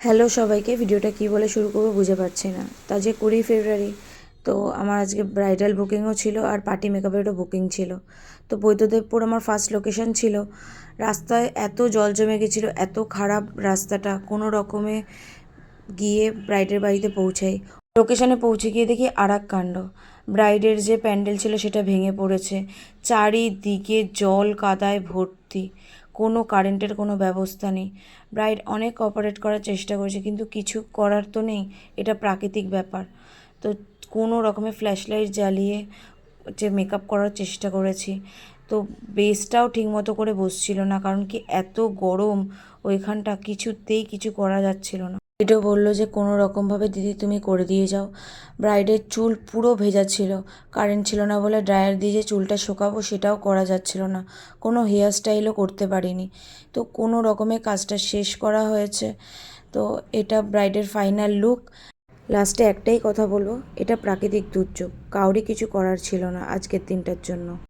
Hello সবাইকে, ভিডিওটা কি বলে শুরু করবো বুঝে পারছি না। তা যে 20 ফেব্রুয়ারি, তো আমার আজকে ব্রাইডাল বুকিংও ছিল আর পার্টি মেকআপেরও বুকিং ছিল। তো বৈদ্যদেবপুর আমার ফার্স্ট লোকেশন ছিল। রাস্তায় এত জল জমে গেছিলো, এত খারাপ রাস্তাটা, কোনো রকমে গিয়ে ব্রাইডের বাড়িতে পৌঁছাই। লোকেশনে পৌঁছে গিয়ে দেখি আর এক কাণ্ড। ব্রাইডের যে প্যান্ডেল ছিল সেটা ভেঙে পড়েছে, চারিদিকে জল কাদায় ভর্তি, কোনো কারেন্টের কোনো ব্যবস্থা নেই। ব্রাইড অনেক অপারেট করার চেষ্টা করেছে, কিন্তু কিছু করার তো নেই, এটা প্রাকৃতিক ব্যাপার। তো কোনো রকমে ফ্ল্যাশ লাইট জ্বালিয়ে যে মেকআপ করার চেষ্টা করেছি। তো বেসটাও ঠিকমতো করে বসছিল না, কারণ কি এত গরম ওইখানটা, কিছুতেই কিছু করা যাচ্ছিল না। এটাও বললো যে কোনো রকমভাবে দিদি তুমি করে দিয়ে যাও। ব্রাইডের চুল পুরো ভেজা ছিল, কারেন্ট ছিল না বলে ড্রায়ার দিয়ে যে চুলটা শুকাবো সেটাও করা যাচ্ছিল না, কোনো হেয়ার স্টাইলও করতে পারিনি। তো কোনো রকমে কাজটা শেষ করা হয়েছে। তো এটা ব্রাইডের ফাইনাল লুক। লাস্টে একটাই কথা বলবো, এটা প্রাকৃতিক দুর্যোগ, কাউরই কিছু করার ছিল না আজকের দিনটার জন্য।